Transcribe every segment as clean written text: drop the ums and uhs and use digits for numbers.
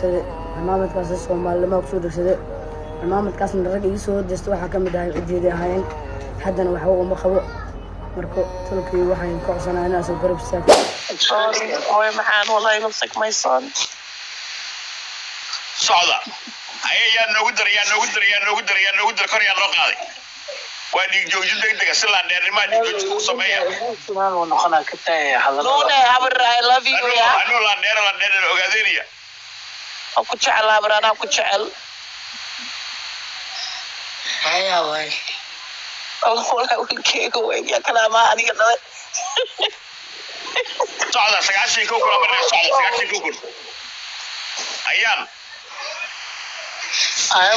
darsaday barnaamijkaas Soomaalida ku soo darsaday barnaamijkaas rag iga soo deesto waxa kamid ah ciideedii ahaayeen haddana waxa uu ma qabo marka tulkii waxaan ka codsanaynaa soo garab istaag oo maxaan wallahi nafsك my son socda ayaa noogu dar kor yaa loo qaaday waa dhiig joojin degdeg si la dheerimaa dhiig joojin ku sameeya sunan oo noqona ka tahay hadal no habar I love you ya ano la dheer ogaadeeniya ku jecel habarana ku jecel haya way والله والكيك ويا كلام أنا قلنا صعدة سجاشي كوكو مرة سجاشي كوكو أيام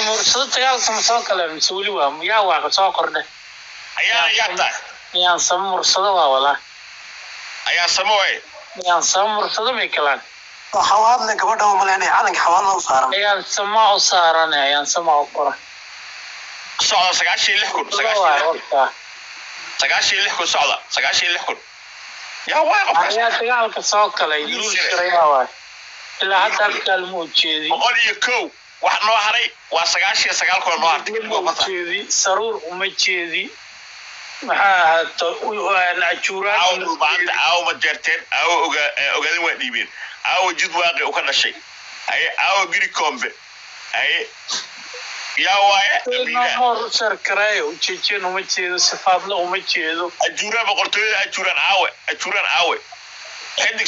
مرسل تيال سمسون كلام سولي وام يا واقع ساقرنا أيام يا سم مرسل ولا أيام سموي يا سم مرسل ميكلان حوالنا قبضة وملاني عالق حوالنا وصارنا يا سما وصارنا يا سما وقرا صعدة سجاشي لحكم سجاشي لحكم صعدة سجاشي لحكم يا واقف يا تيال كساقلا يدوس شريها واي إلا حتى الكلمة تشيدي أقول يكو واحد نوهري وسجاشي سجال كل نوهر تشيدي سرور ومتشيدي maxaa aan ajuuraan أو بعد أو مجرتين أو أوجدين وديبين أو جد واقع وكذا شيء أو جري كومب يا واي نمر شركري وتشين ومتشيدو صفات له ومتشيدو أجوران بقولتوا أجوران عاوي حدك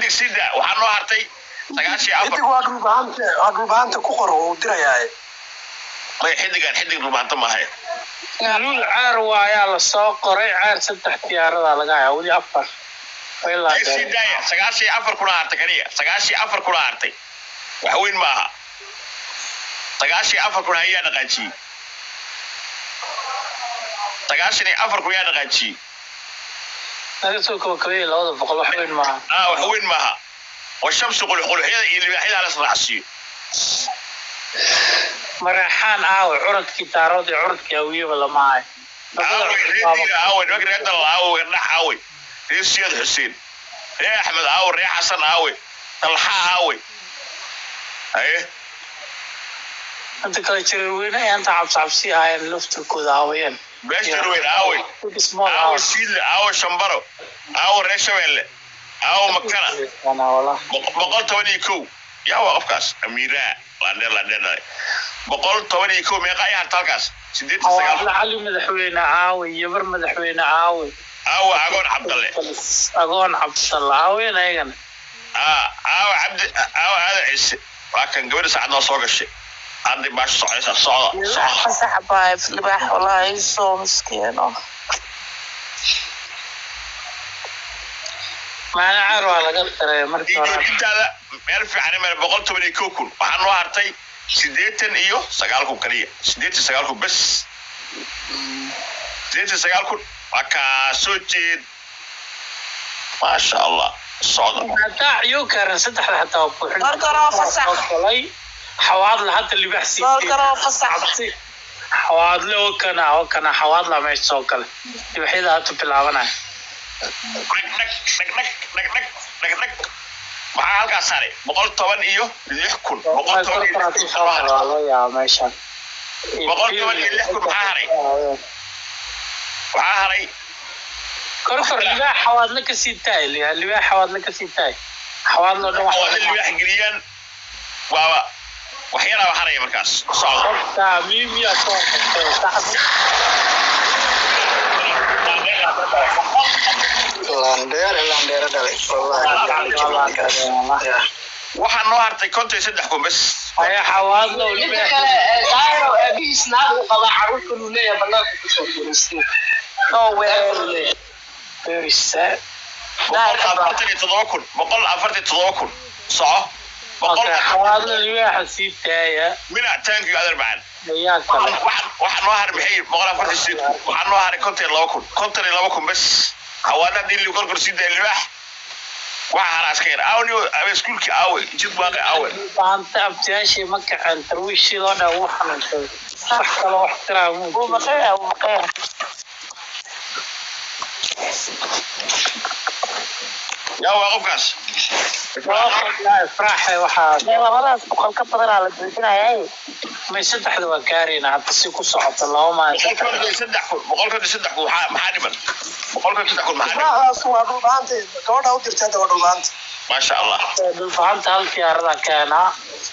سيدا وحنو هرتي سجاشي أنت قاعد كوكر ودرياي ما حدك ربانت ما هي نقول عار ويا السوق قري عار ست اختيارات على جاي ودي أفر ويلا سيدا سجاشي أفر كنا هرتي كنيه سجاشي أفر كنا هرتي وحوين معها سجاشي أفر كنا هي نقاشي سجاشي أفر كنا نقاشي هذا سوق كبير لا هذا فقط وحوين معها وحوين معها والشمس قل هي اللي حيل على صراحسي مرحان عرض كتارات عرض كويه ولا معي عاوي نقدر هذا العاوي نحاوي السيد حسين يا أحمد عاوي يا حسن عاوي طلحة عاوي أيه أنت كل شيء أنت عبسي هاي اللفت الكودا عاويين بشروين عاوي عاوي سيل عاوي شمبرو عاوي ريشويل عاوي مكانه أنا والله بقول توني كو يا وقفكاس أميرة لا بقول توني كو ميقاي هالتالكاس سديت السجال علي مدحوينا عاوي يبر مدحوينا عاوي أقول عبد الله أقول عبد الله عاوي نيجان عبد هذا عيسى لكن قبل ساعة نصور الشيء عندي باش صعد حبايب لباح والله سو مسكينه ما أنا عارف على قدر مركز أنت هذا يعرف يعني ما بقول تبني كوكل وحنو هرتي سديتن إيوه سجالكم كريه سديت سجالكم بس سديت سجالكم وكاسوتين ما شاء الله صعد حتى يوكر ستة حتى أبوح نرجع فسح حواض لحتى اللي بحسي نرجع فسح حواض له وكنا حواض لا ما يسوكل الوحيد هاتو في العوانة نك maxaa halkaas saaray 110 iyo 6000 110 يا ماشي 110 maxaa haray كرفر اللي حواض لك سيتاي اللي حواض لك سيتاي حواض له حواض اللي وحجريان waa waxyara wax haray markaas socod تعميم يا صاحب لاندير دالي والله waxaan noo hartay 53 bas ay xawaad loo leeyahay daaro abis naagu qaba carruurta uu leeyahay banaanka ku soo furistay no way very sad بقول أفرت تضاكل صح بقول حوالي الواحد سيتايا من أتانك هذا بعد ياك واحد نهار بحيل بقول أفرت السيد واحد نهار كنت لواكل بس حوالي دي اللي يقول كرسي ده اللي راح واحد عسكري أوني أبي سكولك أوي جد واقع أوي أنت أبتعشي مكة عن ترويش لنا وحنا صح الله احترامه ومخير يا وقفكاس لا افراح waxaa labadaas boqol ka badan la buuxinayay ma saddexda waa gaarina hadda si ku socoto laba ma boqolka saddex maxaa dhiman boqolka saddex maxaa dhiman waxaas waa dhulbaanta gabadha u dirtay dhulbaanta ما شاء الله dhulbaanta halkii arada keena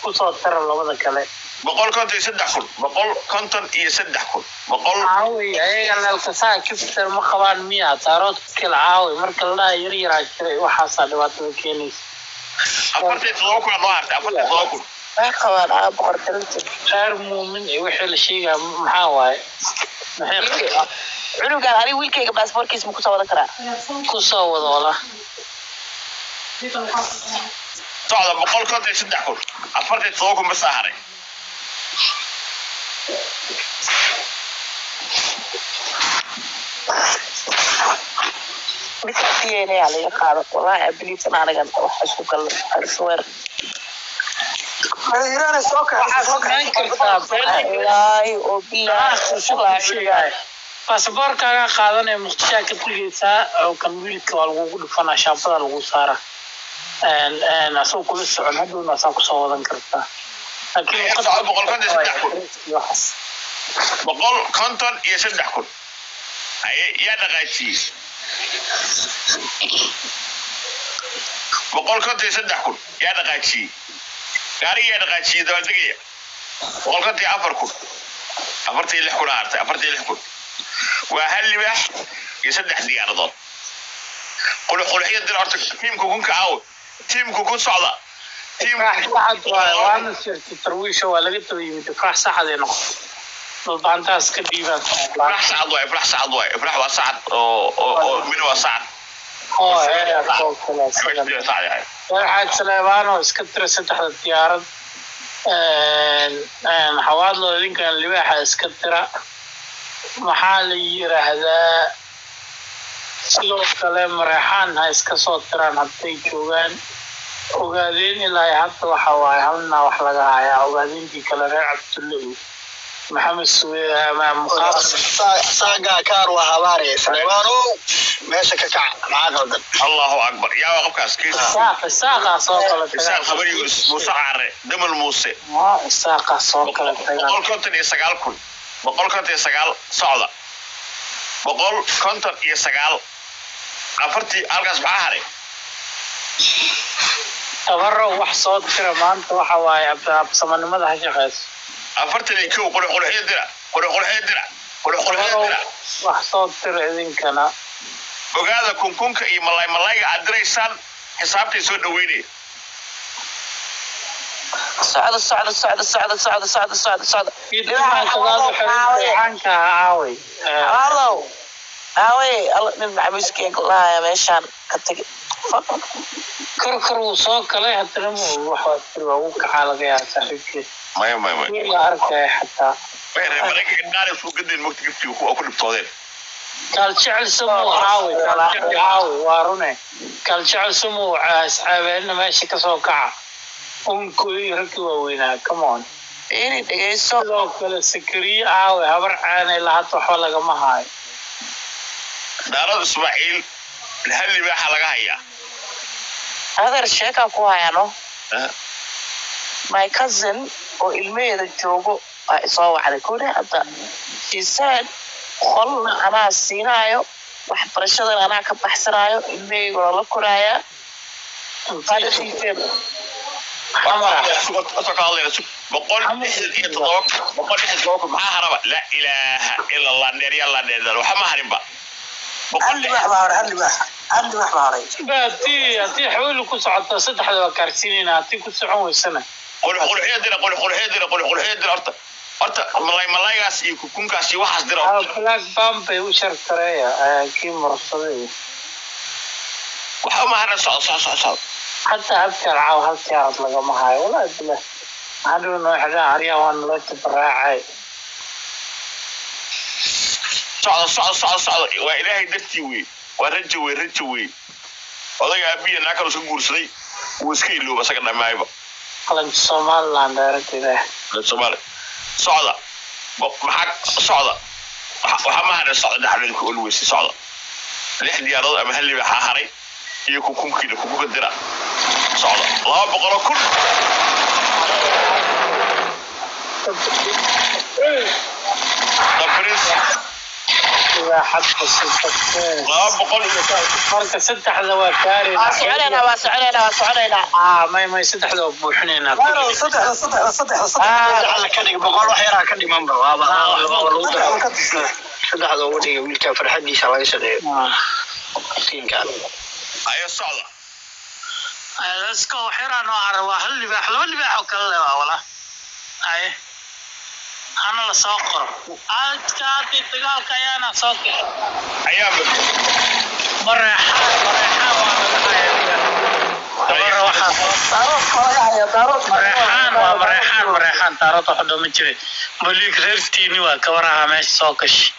ku soo tara labada kale boqol konton iyo saddex kun boqol konton iyo saddex kun boqol caawi ayaga leelka saa kiftar ma qabaan miya taarood kala caawi marka la yar yar jiray waxaas dhibaato keenaysa afartii loo kun loo hartay afartii loo kun wax qabaan boqor tarinta qaar muumin ee wixii la sheegay maxaa waaye maxay cunugan ani wiilkayga baasaboorkiisa ma ku soo wada karaa ku soo wada wala socda boqol konton iyo saddex kun afartii loo kun bas haray مثل على قاعدة والله أبليت أنا أشوف الصور إيران سوكا والله وبالله baasaboorkaaga qaadanaya muqdisho ka tigaysaa oo kan wiilka waa lagu dhufanaa shaabada lagu saara asoo kula socon hadhowna asaa ku soo wadan kartaa laakiin boqol konton iyo saddex kun yaa dhaqaajiyey boqol konton iyo saddex kun yaa dhaqaajiyey gaariga yaa dhaqaajiyey dabaaldegaya boqol konton iyo afar kun afartii lix kun hartay afartii lix kun waa hal libaax iyo saddex diyaaradood qulxulxiya dir horta tiimka kunka aawo tiimka kun socda waana sirti tarwiisha waa laga taba yimid ifraax saxad ee noqoto dhulbaantaas ka dhiibaan ifraax sacad waay ifraax waa sacad oo mina waa sacad waxaad saleebaanoo iska tira saddexda diyaarad xawaadloo idinkan libaaxa iska tira maxaa la yiraahdaa sidoo kale mareexaan ha iska soo tiraan hadday joogaan ogaadeen ilaa hadda waxa waaye halna wax laga hayaa ogaadeenkii kale reer cabdulle محمد سوي مخاطر ساقا كار وهباري سليمانو ماشي ككع معاك ودن الله اكبر يا وقفكاس كيس الساقة صوت الساقة خبر يونس موسى عري دم الموسى الساقة صوت بقول كنتن يسقال كل بقول كنتن يسقال صعدة بقول كنتن يسقال عفرتي القاس بعهري تبرع wax soo tira maanta waxa waaye absamanimada hashaqeys afartan iyo kow qulxulxiya dira wax soo tira idinkana ogaada kunkunka iyo malayga aad diraysaan xisaabtay soo dhaweynaya socda nin maxamiiskeen laaya meeshaan ka tagi kor wuu soo kalay haddana waxa waa uu kacaa laga yaa saaxiibkii maya arkay xataa qaar suu gadeen waqti giftii ku dhibtoodeen kal jecel samoo caawi waa rune kal jecel samoo asxaabeena meesha ka soo kaca unkoy ragii waaweynaa come on ini dhegeyso sidoo kale sakariye caawi habar caanay lahaad waxba lagama haayo daarad ismaaciil hal libaaxa laga hayaa adeer sheeka ku hayano my cousin oo ilmeeda joogo waa isoo wacday kuri hadda she said qolna anaa siinaayo waxbarashadan anaa ka baxsanaayo ilmeygoo la koraayaa maxaa haraba laa ilaaha ila allah dheerya dheer waxa ma harinba هاتي حول كل ساعة صدق حدا كارسينين هاتي كل ساعة وسنة قول حيدر أرتا ملاي قاس يكون كاسي واحد درا بلاك بامبي وشر كريا كي مرصدي وحما هذا صع حتى أذكر عاو هالتيارات لقى ما هاي ولا أدله هذا إنه حدا عريا وان لا تبرعي صع وإلهي دفتي وي ورجوي odaga abiya naaka soo guursaday uu iska ilooba saga dhamayba qalan Soomaaliland daartida Soomaali socda maxaa socda waxa ma hada socda dhaxalku always socda lix diyaarad ama hal liba haray iyo kukunkiina kugu bedela socda 200 kun dabris يا حد السكتين 200 مركز 6 ذا كاري واسعنا ما يسدح ذا بوحنينا صدح على كذا بقول وحيرا كذا منبر وهذا صدح ذا ودي ويلك فرحدي شاء الله يسدح تين كان ayo socda اسكو وحيرا نوع رواح اللي بيحلو اللي بيحو كله ولا اي أنا لا ساقر أتكاتي تقال كيانا ساقر ayaa مريحان مريحان تارو تحدو مجري مليك ريرتيني وكورها ماشي ساقش